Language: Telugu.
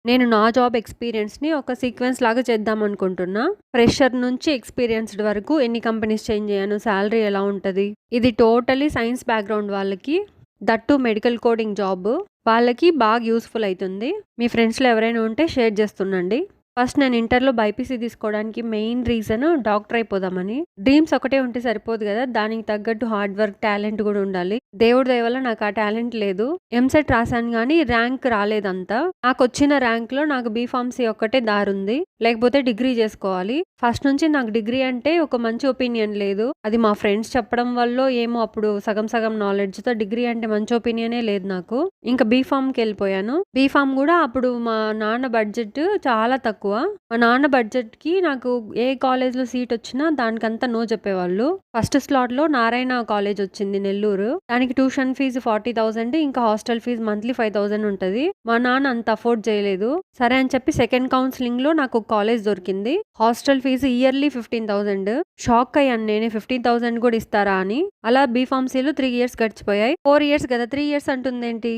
నేను నా జాబ్ ఎక్స్‌పీరియన్స్‌ని ఒక సీక్వెన్స్ లాగా చేద్దామనుకుంటున్నా. ఫ్రెషర్ నుంచి ఎక్స్‌పీరియన్స్‌డ్ వరకు ఎన్ని కంపెనీస్ చేంజ్ అయ్యాను, సాలరీ ఎలా ఉంటది. ఇది టోటలీ సైన్స్ బ్యాక్‌గ్రౌండ్ వాళ్ళకి, that two medical coding job వాళ్ళకి బాగా యూజ్‌ఫుల్ అయితుంది. మీ ఫ్రెండ్స్‌లో ఎవరైనా ఉంటే షేర్ చేస్తుండండి. ఫస్ట్ నేను ఇంటర్‌లో బైపీసీ తీసుకోవడానికి మెయిన్ రీజన్ డాక్టర్ అయిపోదామని. డ్రీమ్స్ ఒకటే ఉంటే సరిపోదు గదా! దానికి తగ్గట్టు హార్డ్ వర్క్, టాలెంట్ గూడా ఉండాలి. దేవుడి దయ వల్ల నాకు ఆ టాలెంట్ లేదు. ఎంసెట్ రాసాను గానీ ర్యాంక్ రాలేదంతా. నాకొచ్చిన ర్యాంక్‌లో నాకు బీఫార్మసీ ఒక్కటే దారుంది. లేకపోతే డిగ్రీ జేసుకోవాలి. ఫస్ట్ నుంచి నాకు డిగ్రీ అంటే ఒక మంచి ఒపీనియన్ లేదు. అది మా ఫ్రెండ్స్ చెప్పడం వల్లో ఏమో అప్పుడు సగం సగం నాలెడ్జ్‌తో డిగ్రీ అంటే మంచి ఒపీనియనే లేదు నాకు. ఇంకా బీఫార్మ్‌కెళ్ళిపోయాను. బీఫార్మ్ గూడా అప్పుడు మా నాన్న బడ్జెట్ చాలా తక్కువ. మా నాన్న బడ్జెట్‌కి నాకు ఏ కాలేజ్‌లో సీటొచ్చినా దానికంతా నో చెప్పేవాళ్ళు. ఫస్ట్ స్లాట్‌లో నారాయణ కాలేజ్ వచ్చింది నెల్లూరు. దానికి ట్యూషన్ ఫీజు 40,000 ఇంకా హాస్టల్ ఫీజు మంత్లీ 5,000 ఉంటది. మా నాన్న అంత అఫోర్డ్ చేయలేదు. సరే అని చెప్పి సెకండ్ కౌన్సెలింగ్‌లో నాకు ఒక కాలేజ్ దొరికింది. Hostel fee yearly 15,000. షాక్ అయ్యాను నేనే 15,000 కూడా ఇస్తారా అని. అలా బీఫార్మసీలో 3 ఇయర్స్ గడిచిపోయాయి. 4 ఇయర్స్ కదా 3 ఇయర్స్ అంటుందేంటి?